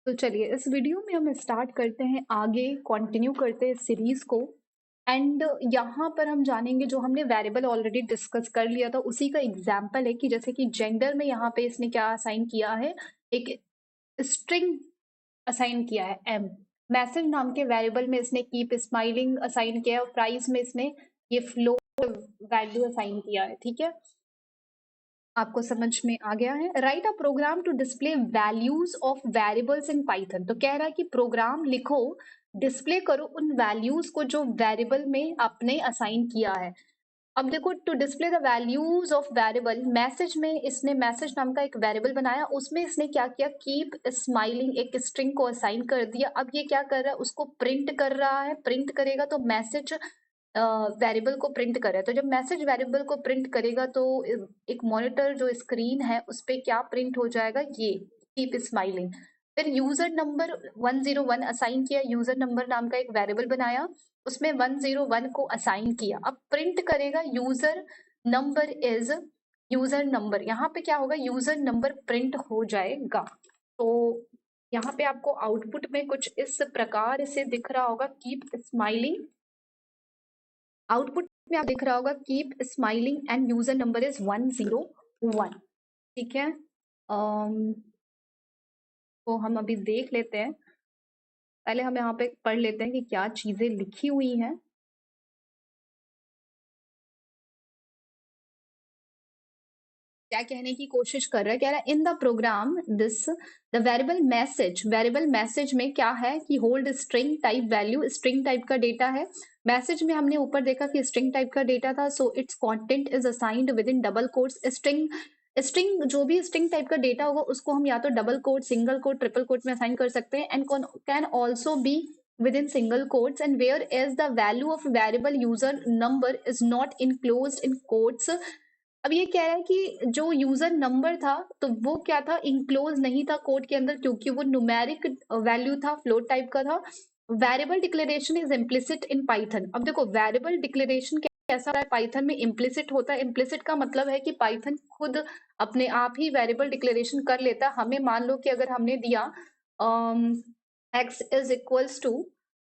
तो चलिए इस वीडियो में हम स्टार्ट करते हैं, आगे कंटिन्यू करते हैं सीरीज को। एंड यहाँ पर हम जानेंगे, जो हमने वेरिएबल ऑलरेडी डिस्कस कर लिया था उसी का एग्जाम्पल है कि जैसे कि जेंडर में यहाँ पे इसने क्या असाइन किया है, एक स्ट्रिंग असाइन किया है एम। मैसेज नाम के वेरिएबल में इसने कीप स्माइलिंग असाइन किया है और प्राइस में इसने ये फ्लोट वैल्यू असाइन किया है। ठीक है, आपको समझ में आ गया है। Write a program to display values of variables in Python. तो कह रहा है कि प्रोग्राम लिखो, डिस्प्ले करो उन वैल्यूज को जो वेरिएबल में आपने असाइन किया है। अब देखो, to display the values of variable, message में इसने मैसेज नाम का एक वेरिएबल बनाया, उसमें इसने क्या किया, कीप स्माइलिंग एक स्ट्रिंग को असाइन कर दिया। अब ये क्या कर रहा है, उसको प्रिंट कर रहा है। प्रिंट करेगा तो मैसेज वेरिएबल को प्रिंट करे, तो जब मैसेज वेरिएबल को प्रिंट करेगा तो एक मॉनिटर जो स्क्रीन है उस पर क्या प्रिंट हो जाएगा, ये कीप स्माइलिंग। फिर यूजर नंबर 101 असाइन किया, यूजर नंबर नाम का एक वेरिएबल बनाया, उसमें 101 को असाइन किया। अब प्रिंट करेगा user number is user number, यहाँ पे क्या होगा, यूजर नंबर प्रिंट हो जाएगा। तो यहाँ पे आपको आउटपुट में कुछ इस प्रकार से दिख रहा होगा, कीप स्माइलिंग। आउटपुट में आप दिख रहा होगा keep smiling and user number is 101। ठीक है, तो हम अभी देख लेते हैं। पहले हम यहाँ पे पढ़ लेते हैं कि क्या चीजें लिखी हुई हैं। क्या कहने की कोशिश कर रहा है, कह रहा है in the program this the variable message में क्या है कि hold string type value, string type का डेटा है। मैसेज में हमने ऊपर देखा कि स्ट्रिंग टाइप का डेटा था, so it's content is assigned with in double quotes. String जो भी स्ट्रिंग टाइप का डेटा होगा उसको हम या तो double quote, single quote, triple quote में असाइन कर सकते हैं, and can also be within single quotes, and whereas the value of variable user number is not enclosed in quotes। अब ये कह रहा है कि जो यूजर नंबर था तो वो क्या था, इंक्लोज नहीं था कोड के अंदर, क्योंकि वो न्यूमेरिक वैल्यू था, फ्लोट टाइप का था। Variable declaration is implicit in Python. अब देखो, वेरिएबल डिक्लेरेशन कैसा है पाइथन में, इम्प्लिसिट होता है। इम्प्लिसिट का मतलब है कि पाइथन खुद अपने आप ही वेरिएबल डिक्लेरेशन कर लेता है। हमें मान लो कि अगर हमने दिया x इज इक्वल्स टू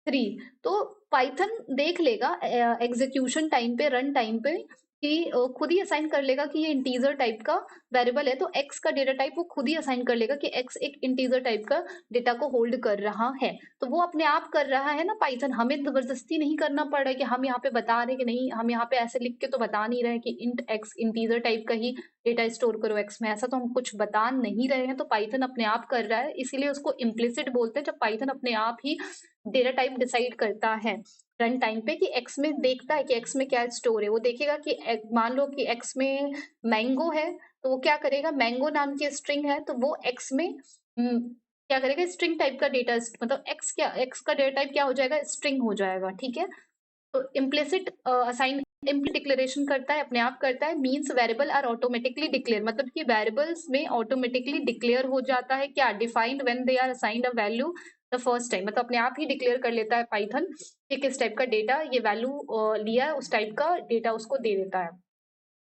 3, तो पाइथन देख लेगा एग्जीक्यूशन टाइम पे, रन टाइम पे, कि खुद ही असाइन कर लेगा कि ये इंटीजर टाइप का वेरिएबल है, तो x का डेटा टाइप वो खुद ही असाइन कर लेगा कि x एक इंटीजर टाइप का डेटा को होल्ड कर रहा है। तो वो अपने आप कर रहा है ना पाइथन, हमें जबरदस्ती नहीं करना पड़ रहा है कि हम यहाँ पे बता रहे कि नहीं, हम यहाँ पे ऐसे लिख के तो बता नहीं रहे कि इंट x इंटीजर टाइप का ही डेटा स्टोर करो x में, ऐसा तो हम कुछ बता नहीं रहे हैं। तो पाइथन अपने आप कर रहा है, इसीलिए उसको इम्प्लिसिट बोलते हैं, जब पाइथन अपने आप ही डेटा टाइप डिसाइड करता है रन टाइम पे कि x में देखता है कि x में क्या स्टोर है। वो देखेगा कि मान लो कि x में मैंगो है, तो वो क्या करेगा, मैंगो नाम की स्ट्रिंग है, तो वो x में क्या करेगा, स्ट्रिंग टाइप का डेटा, मतलब x का डेटा टाइप क्या हो जाएगा, स्ट्रिंग हो जाएगा। ठीक है, तो इम्प्लिसिट असाइन इम्प्लिसिट डिक्लेरेशन करता है, अपने आप करता है, means variable are automatically declare, मतलब कि वेरिएबल्स में ऑटोमेटिकली डिक्लेयर हो जाता है क्या, defined when they are assigned a value the first time, मतलब अपने आप ही डिक्लेयर कर लेता है पाइथन कि किस टाइप का डेटा ये वैल्यू लिया है, उस टाइप का डेटा उसको दे देता है।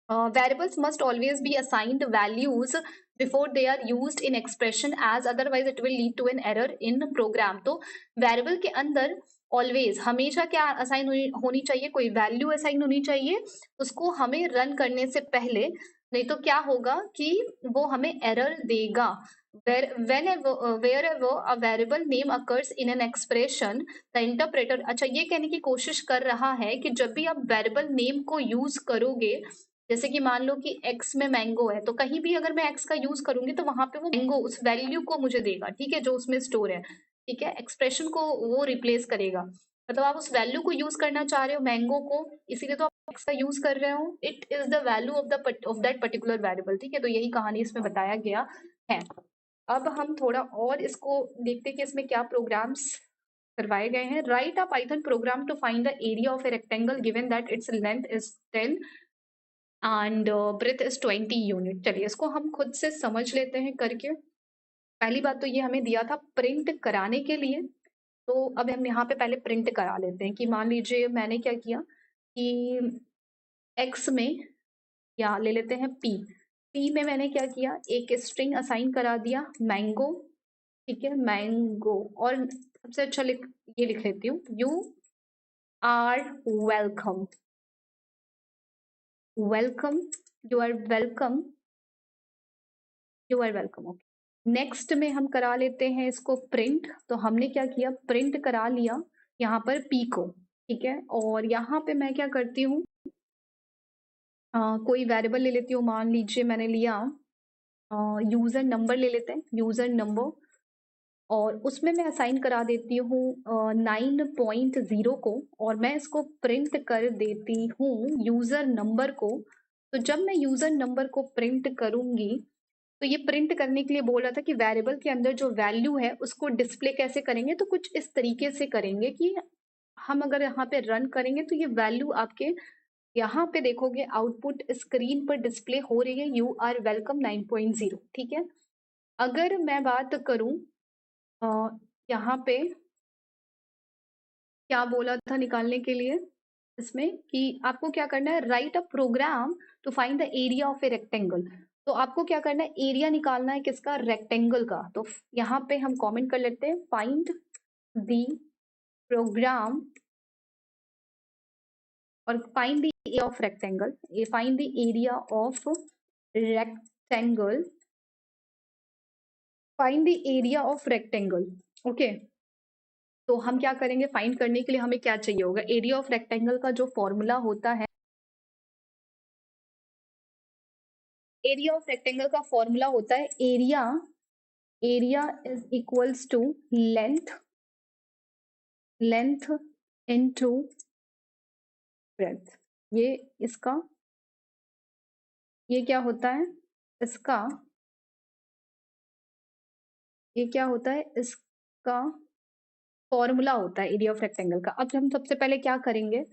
Variables must always be assigned values before they are used in expression, as otherwise it will lead to an error in program। तो variable के अंदर ऑलवेज, हमेशा क्या असाइन होनी चाहिए, कोई वैल्यू असाइन होनी चाहिए उसको हमें रन करने से पहले, नहीं तो क्या होगा कि वो हमें एरर देगा। wherever a variable name occurs in an expression, the interpreter, अच्छा ये कहने की कोशिश कर रहा है कि जब भी आप वेरिएबल नेम को यूज करोगे, जैसे कि मान लो कि x में मैंगो है, तो कहीं भी अगर मैं x का यूज करूंगी तो वहां पे वो मैंगो उस वैल्यू को मुझे देगा, ठीक है, जो उसमें स्टोर है। ठीक है, एक्सप्रेशन को वो रिप्लेस करेगा, मतलब आप उस वैल्यू को यूज करना चाह रहे हो मैंगो को, इसीलिए तो आप x का यूज कर रहे हो, it is the value of that particular variable. ठीक है, तो यही कहानी इसमें बताया गया है। अब हम थोड़ा और इसको देखते हैं कि इसमें क्या प्रोग्राम्स करवाए गए हैं। Write a Python program to find the area of a rectangle given that its length is 10 and breadth is 20 unit. चलिए इसको हम खुद से समझ लेते हैं करके। पहली बात तो ये हमें दिया था प्रिंट कराने के लिए, तो अब हम यहाँ पे पहले प्रिंट करा लेते हैं कि मान लीजिए मैंने क्या किया कि x में, या ले लेते हैं p में मैंने क्या किया, एक स्ट्रिंग असाइन करा दिया मैंगो, ठीक है, मैंगो। और सबसे अच्छा ये लिख लेती हूँ, you are welcome. Welcome, you are welcome, you are welcome. Okay, next में हम करा लेते हैं इसको प्रिंट। तो हमने क्या किया, प्रिंट करा लिया यहाँ पर पी को। ठीक है, और यहाँ पे मैं क्या करती हूँ, कोई वेरिएबल ले लेती हूँ। मान लीजिए मैंने लिया यूजर नंबर, ले लेते हैं यूजर नंबर, और उसमें मैं असाइन करा देती हूँ 9.0 को, और मैं इसको प्रिंट कर देती हूँ यूजर नंबर को। तो जब मैं यूजर नंबर को प्रिंट करूंगी, तो ये प्रिंट करने के लिए बोल रहा था कि वेरिएबल के अंदर जो वैल्यू है उसको डिस्प्ले कैसे करेंगे। तो कुछ इस तरीके से करेंगे कि हम अगर यहाँ पे रन करेंगे तो ये वैल्यू आपके यहाँ पे देखोगे, आउटपुट स्क्रीन पर डिस्प्ले हो रही है, यू आर वेलकम 9.0। ठीक है, अगर मैं बात करूं यहाँ पे क्या बोला था निकालने के लिए, इसमें कि आपको क्या करना है, write a program to find the area of a rectangle. तो आपको क्या करना है, एरिया निकालना है किसका, रेक्टेंगल का। तो यहाँ पे हम कमेंट कर लेते हैं, फाइंड द प्रोग्राम, और find the area of rectangle, find the area of rectangle, find the area of rectangle. Okay, तो हम क्या करेंगे, फाइंड करने के लिए हमें क्या चाहिए होगा, एरिया ऑफ रेक्टेंगल का जो फॉर्मूला होता है, एरिया ऑफ रेक्टेंगल का फॉर्मूला होता है area, area is equals to length, length into breadth. ये इसका, ये क्या होता है इसका, ये क्या होता है इसका फॉर्मूला होता है एरिया ऑफ रेक्टेंगल का। अब हम सबसे पहले क्या करेंगे,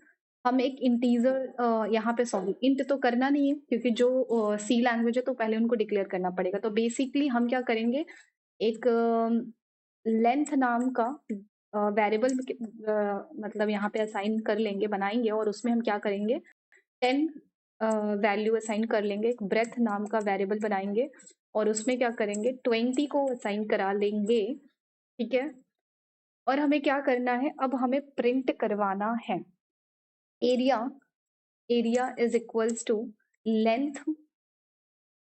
हम एक इंटीजर यहाँ पे, सॉरी इंट तो करना नहीं है क्योंकि जो सी लैंग्वेज है तो पहले उनको डिक्लेयर करना पड़ेगा। तो बेसिकली हम क्या करेंगे, एक लेंथ नाम का वेरिएबल मतलब यहाँ पे असाइन कर लेंगे, बनाएंगे, और उसमें हम क्या करेंगे, 10 वैल्यू असाइन कर लेंगे। एक ब्रेथ नाम का वेरिएबल बनाएंगे और उसमें क्या करेंगे, 20 को असाइन करा लेंगे। ठीक है, और हमें क्या करना है, अब हमें प्रिंट करवाना है area, area is equals to length,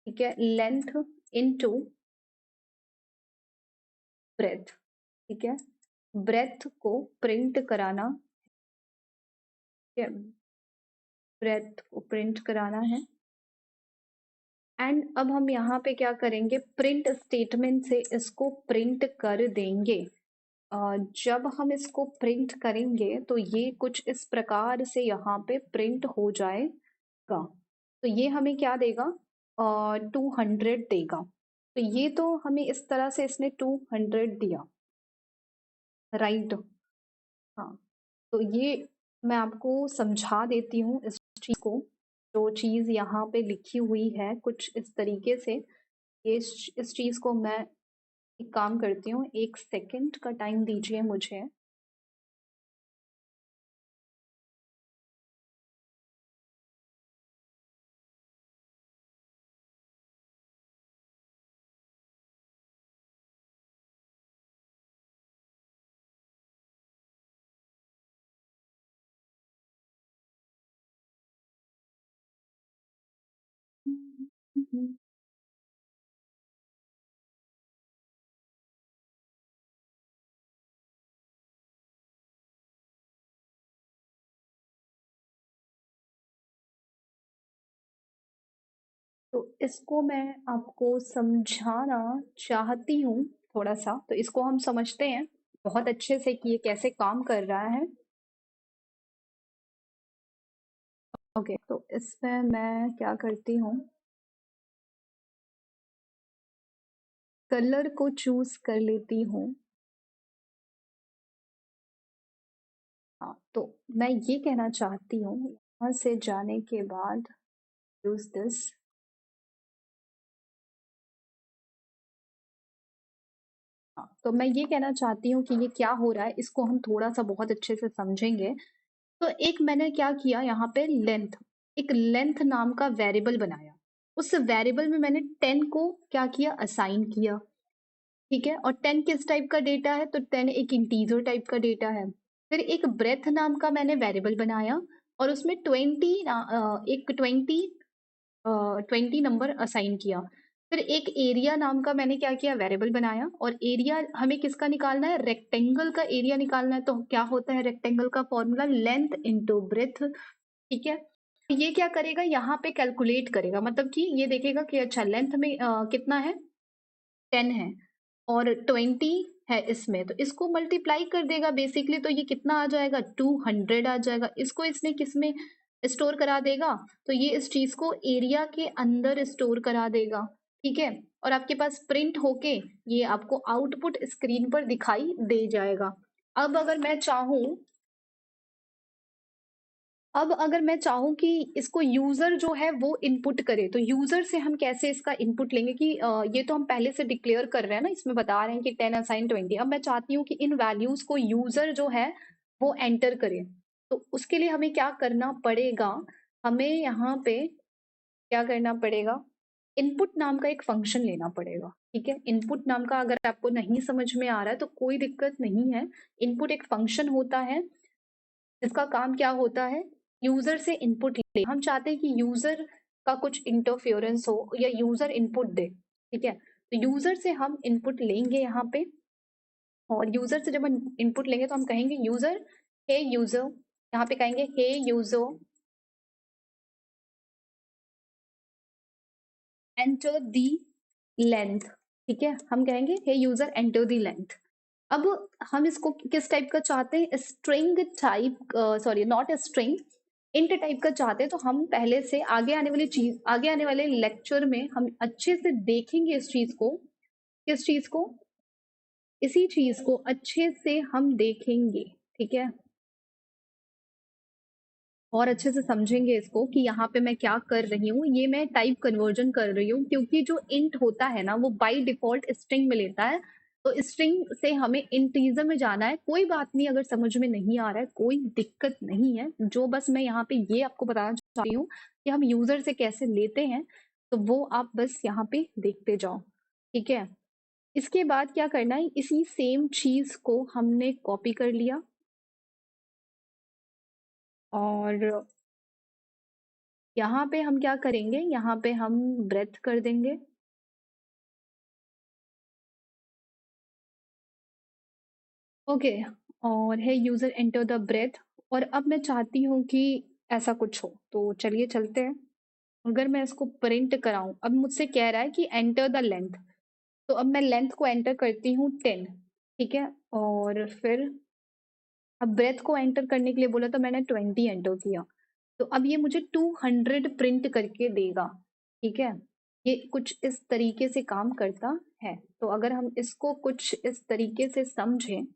ठीक है, लेंथ इनटू ब्रेथ। ठीक है, ब्रेथ को प्रिंट कराना, ठीक है, ब्रेथ को प्रिंट कराना है। एंड अब हम यहाँ पे क्या करेंगे, प्रिंट स्टेटमेंट से इसको प्रिंट कर देंगे। जब हम इसको प्रिंट करेंगे तो ये कुछ इस प्रकार से यहाँ पे प्रिंट हो जाएगा। तो ये हमें क्या देगा, 200 देगा। तो ये तो हमें इस तरह से इसने 200 दिया, राइट। हाँ, तो ये मैं आपको समझा देती हूँ इस चीज को, जो चीज यहाँ पे लिखी हुई है कुछ इस तरीके से। ये इस चीज को मैं एक काम करती हूँ, 1 सेकंड का टाइम दीजिए मुझे। तो इसको मैं आपको समझाना चाहती हूँ थोड़ा सा, तो इसको हम समझते हैं बहुत अच्छे से कि ये कैसे काम कर रहा है। ओके, तो इसमें मैं क्या करती हूँ, कलर को चूज कर लेती हूँ। हाँ, तो मैं ये कहना चाहती हूँ, यहाँ से जाने के बाद यूज दिस। हाँ, तो मैं ये कहना चाहती हूँ कि ये क्या हो रहा है, इसको हम थोड़ा सा बहुत अच्छे से समझेंगे। तो एक मैंने क्या किया, यहाँ पे लेंथ, एक लेंथ नाम का वेरिएबल बनाया। उस वेरिएबल में मैंने 10 को क्या किया, असाइन किया। ठीक है। और 10 किस टाइप का डेटा है? तो 10 एक इंटीजर टाइप का डेटा है। फिर एक ब्रेथ नाम का मैंने वेरिएबल बनाया और उसमें 20 नंबर असाइन किया। फिर एक एरिया नाम का मैंने क्या किया, वेरिएबल बनाया। और एरिया हमें किसका निकालना है? रेक्टेंगल का एरिया निकालना है। तो क्या होता है रेक्टेंगल का फॉर्मूला? Length into breadth. ठीक है। ये क्या करेगा, यहाँ पे कैलकुलेट करेगा, मतलब कि ये देखेगा कि अच्छा लेंथ में कितना है, 10 है और 20 है इसमें, तो इसको मल्टीप्लाई कर देगा बेसिकली। तो ये कितना आ जाएगा? 200 आ जाएगा। इसको इसने किस में स्टोर करा देगा? तो ये इस चीज को एरिया के अंदर स्टोर करा देगा। ठीक है। और आपके पास प्रिंट होके ये आपको आउटपुट स्क्रीन पर दिखाई दे जाएगा। अब अगर मैं चाहूँ अब अगर मैं चाहूँ कि इसको यूजर जो है वो इनपुट करे, तो यूजर से हम कैसे इसका इनपुट लेंगे कि ये तो हम पहले से डिक्लेयर कर रहे हैं ना, इसमें बता रहे हैं कि 10 असाइन 20। अब मैं चाहती हूँ कि इन वैल्यूज को यूजर जो है वो एंटर करे। तो उसके लिए हमें क्या करना पड़ेगा? हमें यहाँ पे क्या करना पड़ेगा? इनपुट नाम का एक फंक्शन लेना पड़ेगा। ठीक है। इनपुट नाम का अगर आपको नहीं समझ में आ रहा है तो कोई दिक्कत नहीं है। इनपुट एक फंक्शन होता है इसका काम क्या होता है? यूजर से इनपुट ले। हम चाहते हैं कि यूजर का कुछ इंटरफेरेंस हो या यूजर इनपुट दे। ठीक है। तो यूजर से हम इनपुट लेंगे यहाँ पे। और यूजर से जब हम इनपुट लेंगे तो हम कहेंगे यूजर, हे यूजर, यहाँ पे कहेंगे हे यूजर एंटर दी लेंथ। ठीक है। हम कहेंगे हे यूजर एंटर दी लेंथ। अब हम इसको किस टाइप का चाहते हैं? String type, sorry not string, int type का चाहते हैं। तो हम पहले से आगे आने वाले लेक्चर में हम अच्छे से देखेंगे इस चीज को। किस चीज को? इसी चीज को अच्छे से हम देखेंगे। ठीक है। और अच्छे से समझेंगे इसको कि यहाँ पे मैं क्या कर रही हूँ। ये मैं टाइप कन्वर्जन कर रही हूँ क्योंकि जो इंट होता है ना वो बाय डिफॉल्ट स्ट्रिंग में लेता है। तो स्ट्रिंग से हमें इंटीजर में जाना है। कोई बात नहीं, अगर समझ में नहीं आ रहा है कोई दिक्कत नहीं है। जो बस मैं यहाँ पे ये आपको बताना चाह रही हूँ कि हम यूजर से कैसे लेते हैं, तो वो आप बस यहाँ पे देखते जाओ। ठीक है। इसके बाद क्या करना है, इसी सेम चीज को हमने कॉपी कर लिया और यहाँ पे हम क्या करेंगे, यहाँ पे हम ब्रेथ कर देंगे। ओके। और है यूजर एंटर द ब्रेथ। और अब मैं चाहती हूँ कि ऐसा कुछ हो, तो चलिए चलते हैं। अगर मैं इसको प्रिंट कराऊं, अब मुझसे कह रहा है कि एंटर द लेंथ। तो अब मैं लेंथ को एंटर करती हूँ 10। ठीक है। और फिर अब ब्रेथ को एंटर करने के लिए बोला तो मैंने 20 एंटर किया। तो अब ये मुझे 200 प्रिंट करके देगा। ठीक है। ये कुछ इस तरीके से काम करता है। तो अगर हम इसको कुछ इस तरीके से समझें,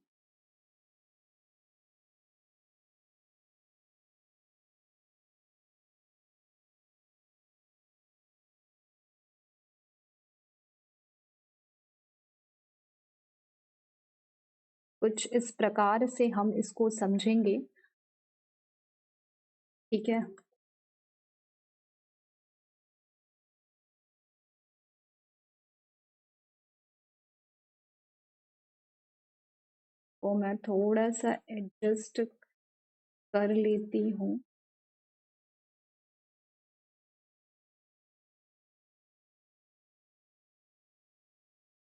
कुछ इस प्रकार से हम इसको समझेंगे। ठीक है। तो मैं थोड़ा सा एडजस्ट कर लेती हूँ।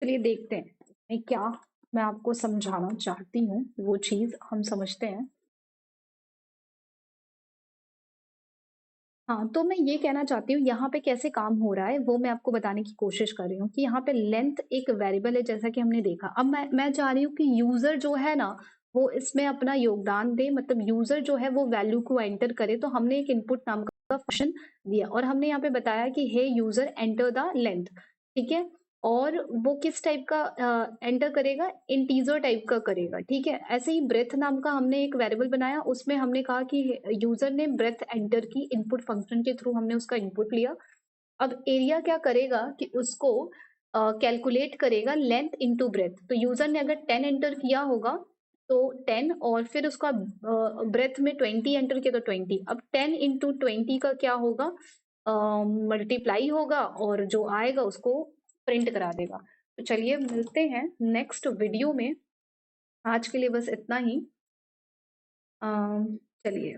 चलिए देखते हैं मैं क्या मैं आपको समझाना चाहती हूँ, वो चीज हम समझते हैं। हाँ, तो मैं ये कहना चाहती हूँ यहाँ पे कैसे काम हो रहा है वो मैं आपको बताने की कोशिश कर रही हूँ कि यहाँ पे लेंथ एक वेरिएबल है जैसा कि हमने देखा। अब मैं चाह रही हूँ कि यूजर जो है ना वो इसमें अपना योगदान दे, मतलब यूजर जो है वो वैल्यू को एंटर करे। तो हमने एक इनपुट नाम का फंक्शन दिया और हमने यहाँ पे बताया कि हे यूजर एंटर द लेंथ। ठीक है। और वो किस टाइप का एंटर करेगा? इंटीजर टाइप का करेगा। ठीक है। ऐसे ही ब्रेथ नाम का हमने एक वेरिएबल बनाया, उसमें हमने कहा कि यूजर ने ब्रेथ एंटर की, इनपुट फंक्शन के थ्रू हमने उसका इनपुट लिया। अब एरिया क्या करेगा कि उसको कैलकुलेट करेगा लेंथ इंटू ब्रेथ। तो यूजर ने अगर 10 एंटर किया होगा तो 10, और फिर उसका ब्रेथ में 20 एंटर किया तो 20। अब 10 इंटू 20 का क्या होगा? मल्टीप्लाई होगा और जो आएगा उसको प्रिंट करा देगा। तो चलिए मिलते हैं नेक्स्ट वीडियो में। आज के लिए बस इतना ही। चलिए।